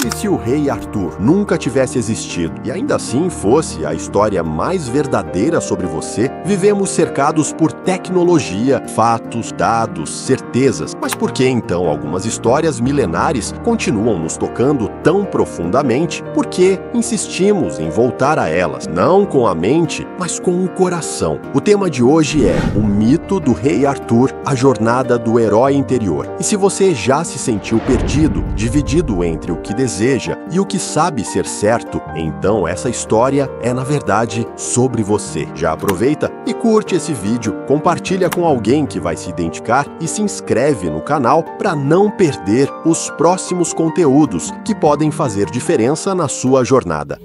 E se o rei Arthur nunca tivesse existido e ainda assim fosse a história mais verdadeira sobre você? Vivemos cercados por tecnologia, fatos, dados, certezas. Mas por que então algumas histórias milenares continuam nos tocando tão profundamente? Por que insistimos em voltar a elas, não com a mente, mas com o coração? O tema de hoje é o mito do rei Arthur, a jornada do herói interior. E se você já se sentiu perdido, dividido entre o que deseja e o que sabe ser certo, então essa história é na verdade sobre você. Já aproveita e curte esse vídeo, compartilha com alguém que vai se identificar e se inscreve no canal para não perder os próximos conteúdos que podem fazer diferença na sua jornada.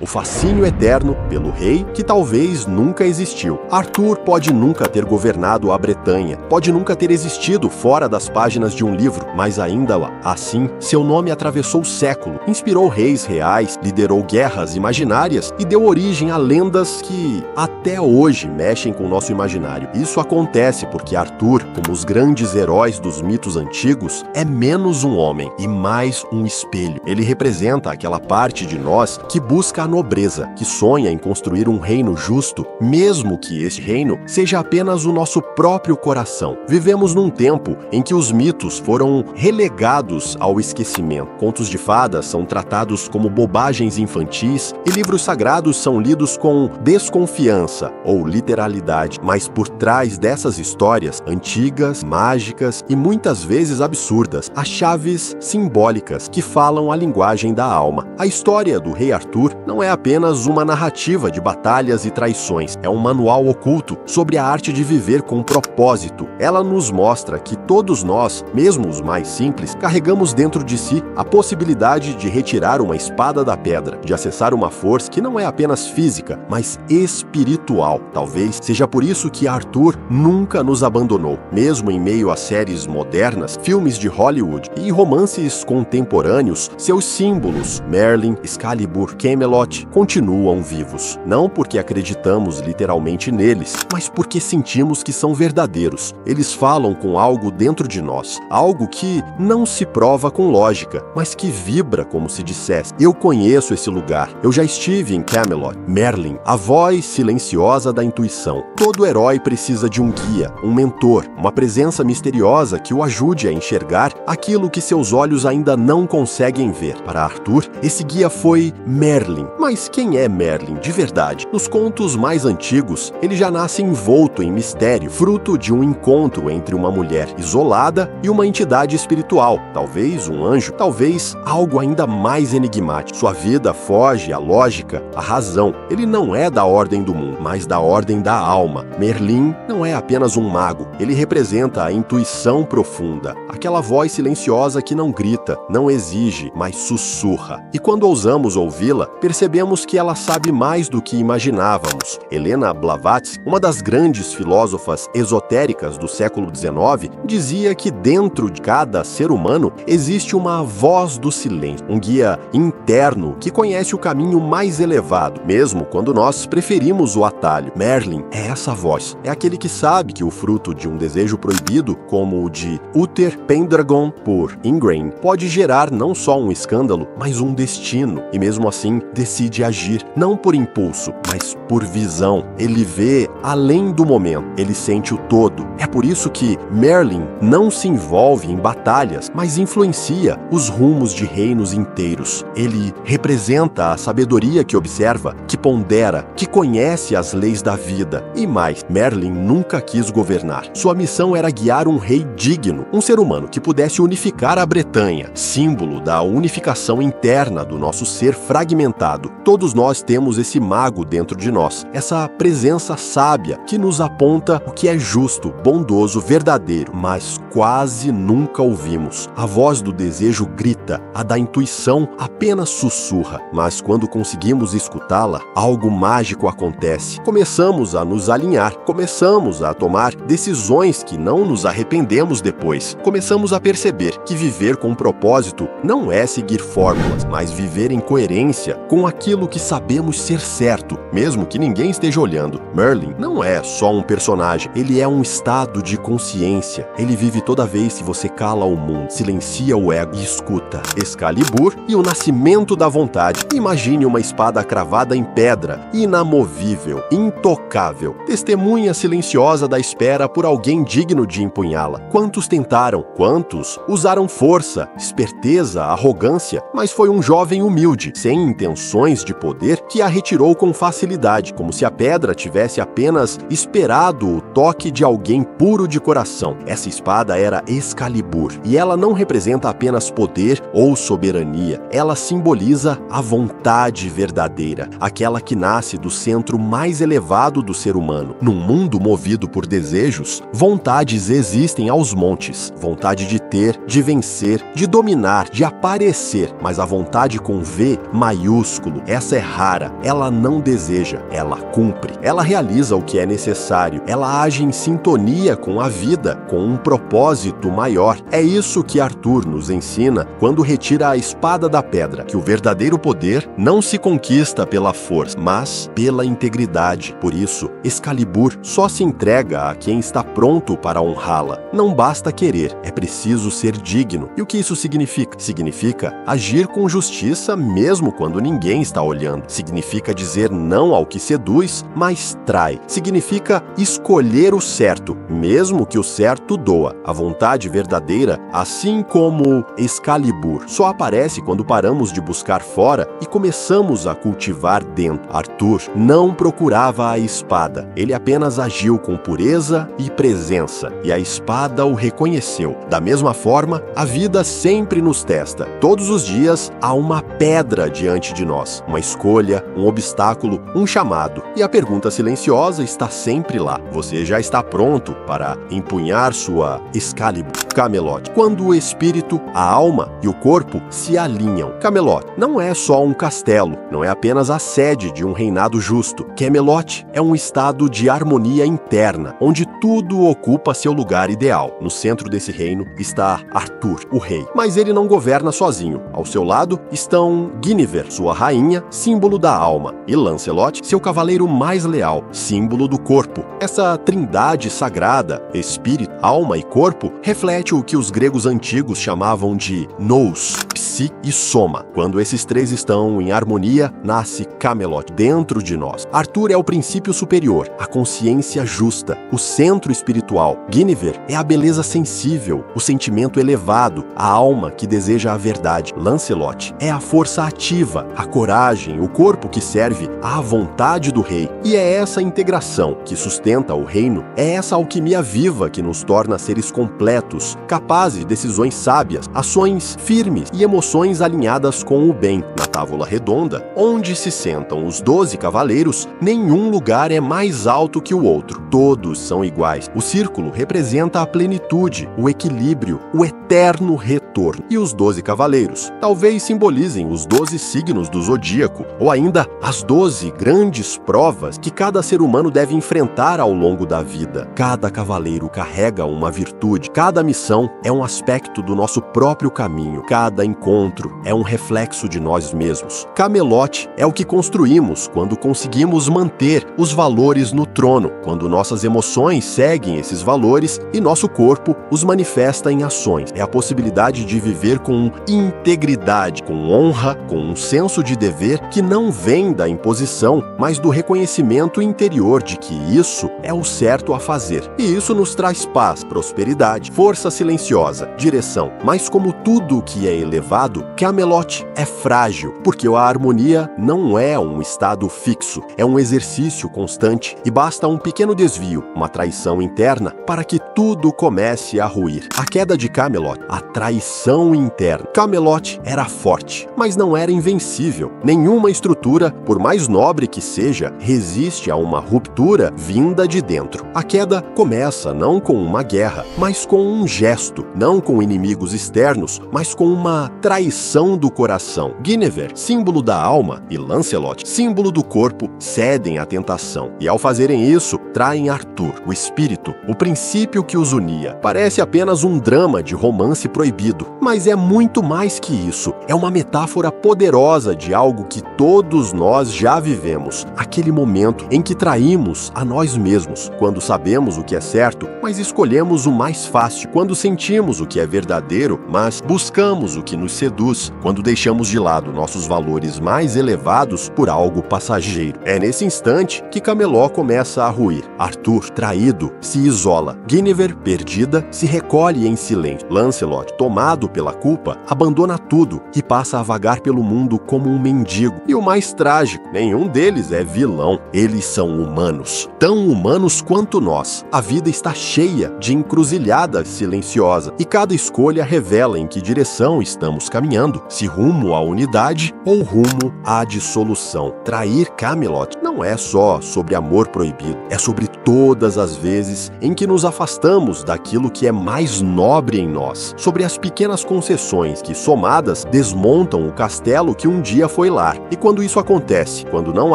O fascínio eterno pelo rei que talvez nunca existiu. Arthur pode nunca ter governado a Bretanha, pode nunca ter existido fora das páginas de um livro, mas ainda lá. Assim, seu nome atravessou o século, inspirou reis reais, liderou guerras imaginárias e deu origem a lendas que até hoje mexem com o nosso imaginário. Isso acontece porque Arthur, como os grandes heróis dos mitos antigos, é menos um homem e mais um espelho. Ele representa aquela parte de nós que busca a nobreza, que sonha em construir um reino justo, mesmo que este reino seja apenas o nosso próprio coração. Vivemos num tempo em que os mitos foram relegados ao esquecimento. Contos de fadas são tratados como bobagens infantis e livros sagrados são lidos com desconfiança ou literalidade. Mas por trás dessas histórias antigas, mágicas e muitas vezes absurdas, há chaves simbólicas que falam a linguagem da alma. A história do rei Arthur não é apenas uma narrativa de batalhas e traições, é um manual oculto sobre a arte de viver com propósito. Ela nos mostra que todos nós, mesmo os mais simples, carregamos dentro de si a possibilidade de retirar uma espada da pedra, de acessar uma força que não é apenas física, mas espiritual. Talvez seja por isso que Arthur nunca nos abandonou, mesmo em meio a séries modernas, filmes de Hollywood e romances contemporâneos. Seus símbolos, Merlin, Excalibur, Camelot, continuam vivos. Não porque acreditamos literalmente neles, mas porque sentimos que são verdadeiros. Eles falam com algo dentro de nós, algo que não se prova com lógica, mas que vibra como se dissesse: eu conheço esse lugar, eu já estive em Camelot. Merlin, a voz silenciosa da intuição. Todo herói precisa de um guia, um mentor, uma presença misteriosa que o ajude a enxergar aquilo que seus olhos ainda não conseguem ver. Para Arthur, esse guia foi Merlin. Mas quem é Merlin de verdade? Nos contos mais antigos, ele já nasce envolto em mistério, fruto de um encontro entre uma mulher isolada e uma entidade espiritual, talvez um anjo, talvez algo ainda mais enigmático. Sua vida foge à lógica, à razão. Ele não é da ordem do mundo, mas da ordem da alma. Merlin não é apenas um mago, ele representa a intuição profunda, aquela voz silenciosa que não grita, não exige, mas sussurra. E quando ousamos ouvi-la, percebemos que ela sabe mais do que imaginávamos. Helena Blavatsky, uma das grandes filósofas esotéricas do século XIX, dizia que dentro de cada ser humano existe uma voz do silêncio, um guia interno que conhece o caminho mais elevado, mesmo quando nós preferimos o atalho. Merlin é essa voz, é aquele que sabe que o fruto de um desejo proibido, como o de Uther Pendragon por Ingrain, pode gerar não só um escândalo, mas um destino, e mesmo assim decide agir, não por impulso, mas por visão. Ele vê além do momento, ele sente o todo. É por isso que Merlin não se envolve em batalhas, mas influencia os rumos de reinos inteiros. Ele representa a sabedoria que observa, que pondera, que conhece as leis da vida. E mais, Merlin nunca quis governar. Sua missão era guiar um rei digno, um ser humano que pudesse unificar a Bretanha, símbolo da unificação interna do nosso ser fragmentado. Todos nós temos esse mago dentro de nós, essa presença sábia que nos aponta o que é justo, bondoso, verdadeiro, mas quase nunca ouvimos. A voz do desejo grita, a da intuição apenas sussurra, mas quando conseguimos escutá-la, algo mágico acontece. Começamos a nos alinhar, começamos a tomar decisões que não nos arrependemos depois. Começamos a perceber que viver com propósito não é seguir fórmulas, mas viver em coerência com aquilo aquilo que sabemos ser certo, mesmo que ninguém esteja olhando. Merlin não é só um personagem, ele é um estado de consciência. Ele vive toda vez que você cala o mundo, silencia o ego e escuta. Excalibur e o nascimento da vontade. Imagine uma espada cravada em pedra, inamovível, intocável, testemunha silenciosa da espera por alguém digno de empunhá-la. Quantos tentaram? Quantos usaram força, esperteza, arrogância, mas foi um jovem humilde, sem intenções de poder, que a retirou com facilidade, como se a pedra tivesse apenas esperado o toque de alguém puro de coração. Essa espada era Excalibur, e ela não representa apenas poder ou soberania, ela simboliza a vontade verdadeira, aquela que nasce do centro mais elevado do ser humano. Num mundo movido por desejos, vontades existem aos montes. Vontade de ter, de vencer, de dominar, de aparecer, mas a vontade com V maiúsculo, essa é rara. Ela não deseja, ela cumpre. Ela realiza o que é necessário. Ela age em sintonia com a vida, com um propósito maior. É isso que Arthur nos ensina quando retira a espada da pedra, que o verdadeiro poder não se conquista pela força, mas pela integridade. Por isso, Excalibur só se entrega a quem está pronto para honrá-la. Não basta querer, é preciso ser digno. E o que isso significa? Significa agir com justiça mesmo quando ninguém está olhando. Significa dizer não ao que seduz, mas trai. Significa escolher o certo, mesmo que o certo doa. A vontade verdadeira, assim como Excalibur, só aparece quando paramos de buscar fora e começamos a cultivar dentro. Arthur não procurava a espada, ele apenas agiu com pureza e presença, e a espada o reconheceu. Da mesma forma, a vida sempre nos testa. Todos os dias há uma pedra diante de nós, uma escolha, um obstáculo, um chamado, e a pergunta silenciosa está sempre lá. Você já está pronto para empunhar sua Excalibur? Camelot. Quando o espírito, a alma e o corpo se alinham. Camelot não é só um castelo, não é apenas a sede de um reinado justo. Camelot é um estado de harmonia interna, onde tudo ocupa seu lugar ideal. No centro desse reino está Arthur, o rei. Mas ele não governa sozinho. Ao seu lado estão Guinevere, sua rainha, símbolo da alma, e Lancelot, seu cavaleiro mais leal, símbolo do corpo. Essa trindade sagrada, espírito, alma e corpo, reflete o que os gregos antigos chamavam de nous, psi e soma. Quando esses três estão em harmonia, nasce Camelot dentro de nós. Arthur é o princípio superior, a consciência justa, o centro espiritual. Guinevere é a beleza sensível, o sentimento elevado, a alma que deseja a verdade. Lancelot é a força ativa, a coragem, o corpo que serve à vontade do rei. E é essa integração que sustenta o reino, é essa alquimia viva que nos torna seres completos, capazes de decisões sábias, ações firmes e emoções alinhadas com o bem. Na tábua redonda, onde se sentam os 12 cavaleiros, nenhum lugar é mais alto que o outro. Todos são iguais. O círculo representa a plenitude, o equilíbrio, o eterno retorno. E os 12 cavaleiros talvez simbolizem os 12 signos do zodíaco, ou ainda as 12 grandes provas que cada ser humano deve enfrentar ao longo da vida. Cada cavaleiro carrega uma virtude, cada missão é um aspecto do nosso próprio caminho, cada encontro é um reflexo de nós mesmos. Camelot é o que construímos quando conseguimos manter os valores no trono, quando nossas emoções seguem esses valores e nosso corpo os manifesta em ações. É a possibilidade de viver com integridade, com honra, com um senso de dever que não vem da imposição, mas do reconhecimento interior de que isso é o certo a fazer. E isso nos traz paz, prosperidade, força silenciosa, direção. Mas como tudo que é elevado, Camelot é frágil, porque a harmonia não é um estado fixo, é um exercício constante e basta um pequeno desvio, uma traição interna, para que tudo comece a ruir. A queda de Camelot, a traição interna. Camelot era forte, mas não era invencível. Nenhuma estrutura, por mais nobre que seja, resiste a uma ruptura vinda de dentro. A queda começa não com uma guerra, mas com um gesto, não com inimigos externos, mas com uma traição do coração. Guinevere, símbolo da alma, e Lancelot, símbolo do corpo, cedem à tentação. E ao fazerem isso, traem Arthur, o espírito, o princípio que os unia. Parece apenas um drama de romance proibido, mas é muito mais que isso. É uma metáfora poderosa de algo algo que todos nós já vivemos, aquele momento em que traímos a nós mesmos, quando sabemos o que é certo, mas escolhemos o mais fácil, quando sentimos o que é verdadeiro, mas buscamos o que nos seduz, quando deixamos de lado nossos valores mais elevados por algo passageiro. É nesse instante que Camelot começa a ruir. Arthur, traído, se isola. Guinevere, perdida, se recolhe em silêncio. Lancelot, tomado pela culpa, abandona tudo e passa a vagar pelo mundo como um mendigo. E o mais trágico, nenhum deles é vilão. Eles são humanos, tão humanos quanto nós. A vida está cheia de encruzilhadas silenciosas e cada escolha revela em que direção estamos caminhando, se rumo à unidade ou rumo à dissolução. Trair Camelot não é só sobre amor proibido, é sobre todas as vezes em que nos afastamos daquilo que é mais nobre em nós, sobre as pequenas concessões que, somadas, desmontam o castelo que um dia foi lar. E quando isso acontece, quando não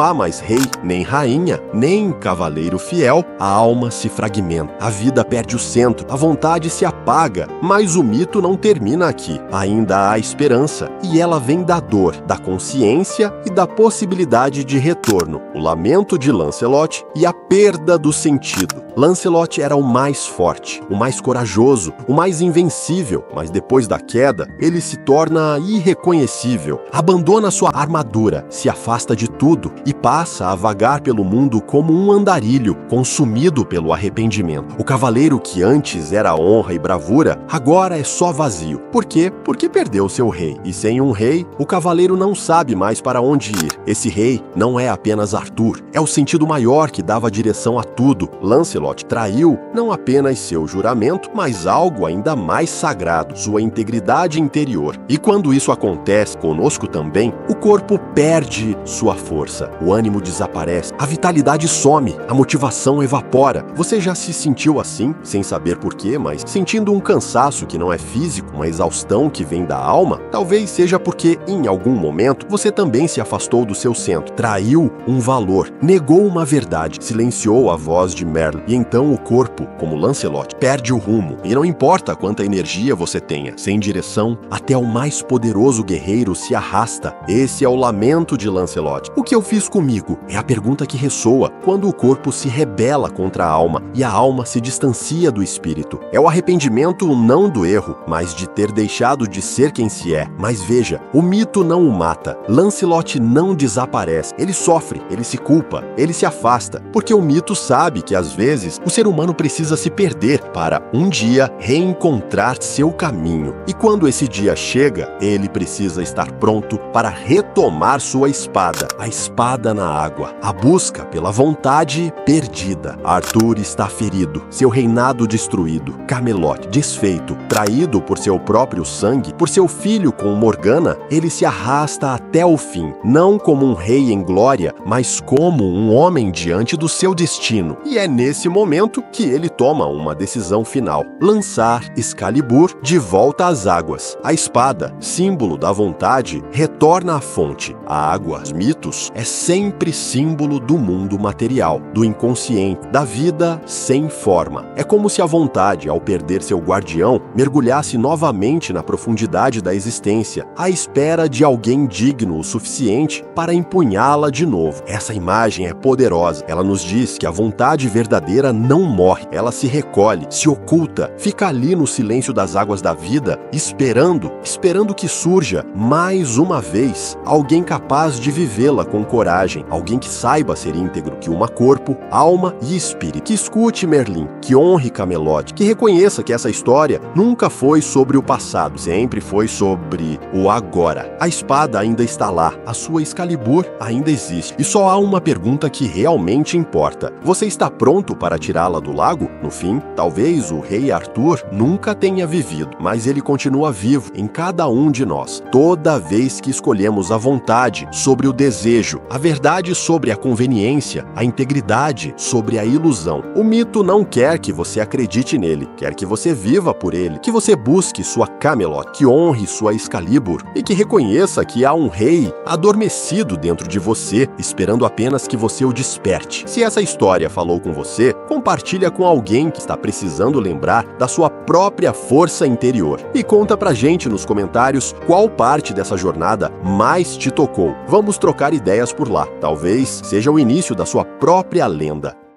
há mais rei, nem rainha, nem cavaleiro fiel, a alma se fragmenta, a vida perde o centro, a vontade se apaga, mas o mito não termina aqui. Ainda há esperança, e ela vem da dor, da consciência e da possibilidade de retorno, o lamento de Lancelot e a perda do sentido. Lancelot era o mais forte, o mais corajoso, o mais invencível, mas depois da queda, ele se torna irreconhecível, abandona sua armadura, se afasta de tudo e passa a vagar pelo mundo como um andarilho, consumido pelo arrependimento. O cavaleiro que antes era honra e bravura, agora é só vazio. Por quê? Porque perdeu seu rei. E sem um rei, o cavaleiro não sabe mais para onde ir. Esse rei não é apenas Arthur, é o sentido maior que dava direção a tudo. Lancelot traiu não apenas seu juramento, mas algo ainda mais sagrado, sua integridade interior. E quando isso acontece conosco também, o corpo perde sua força, o ânimo desaparece, a vitalidade some, a motivação evapora. Você já se sentiu assim, sem saber porquê, mas sentindo um cansaço que não é físico, uma exaustão que vem da alma? Talvez seja porque, em algum momento, você também se afastou do seu centro, traiu um valor, negou uma verdade, silenciou a voz de Merlin. E então o corpo, como Lancelot, perde o rumo. E não importa quanta energia você tenha, sem direção, até o mais poderoso guerreiro se arrasta. Esse é o lamento de Lancelot. O que eu fiz comigo? É a pergunta que ressoa quando o corpo se rebela contra a alma e a alma se distancia do espírito. É o arrependimento não do erro, mas de ter deixado de ser quem se é. Mas veja, o mito não o mata. Lancelot não desaparece. Ele sofre, ele se culpa, ele se afasta, porque o mito sabe que às vezes o ser humano precisa se perder para um dia reencontrar seu caminho. E quando esse dia chega, ele precisa estar pronto para retomar sua espada, a espada na água, a busca pela vontade perdida. Arthur está ferido, seu reinado destruído, Camelot desfeito, traído por seu próprio sangue, por seu filho com Morgana, ele se arrasta até o fim, não como um rei em glória, mas como um homem diante do seu destino. E é nesse momento que ele toma uma decisão final: lançar Excalibur de volta às águas. A espada, símbolo da vontade, retorna à fonte. A água, os mitos, é sempre símbolo do mundo material, do inconsciente, da vida sem forma. É como se a vontade, ao perder seu guardião, mergulhasse novamente na profundidade da existência, à espera de alguém digno o suficiente para empunhá-la de novo. Essa imagem é poderosa. Ela nos diz que a vontade verdadeira não morre, ela se recolhe, se oculta, fica ali no silêncio das águas da vida, esperando que surja, mais uma vez, alguém capaz de vivê-la com coragem, alguém que saiba ser íntegro, que uma corpo, alma e espírito, que escute Merlin, que honre Camelot, que reconheça que essa história nunca foi sobre o passado, sempre foi sobre o agora. A espada ainda está lá, a sua Excalibur ainda existe, e só há uma pergunta que realmente importa: você está pronto para tirá-la do lago? No fim, talvez o rei Arthur nunca tenha vivido, mas ele continua vivo em cada um de nós. Toda vez que escolhemos a vontade sobre o desejo, a verdade sobre a conveniência, a integridade sobre a ilusão. O mito não quer que você acredite nele, quer que você viva por ele, que você busque sua Camelot, que honre sua Excalibur e que reconheça que há um rei adormecido dentro de você, esperando apenas que você o desperte. Se essa história falou com você, compartilha com alguém que está precisando lembrar da sua própria força interior. E conta pra gente nos comentários qual parte dessa jornada mais mais te tocou? Vamos trocar ideias por lá. Talvez seja o início da sua própria lenda.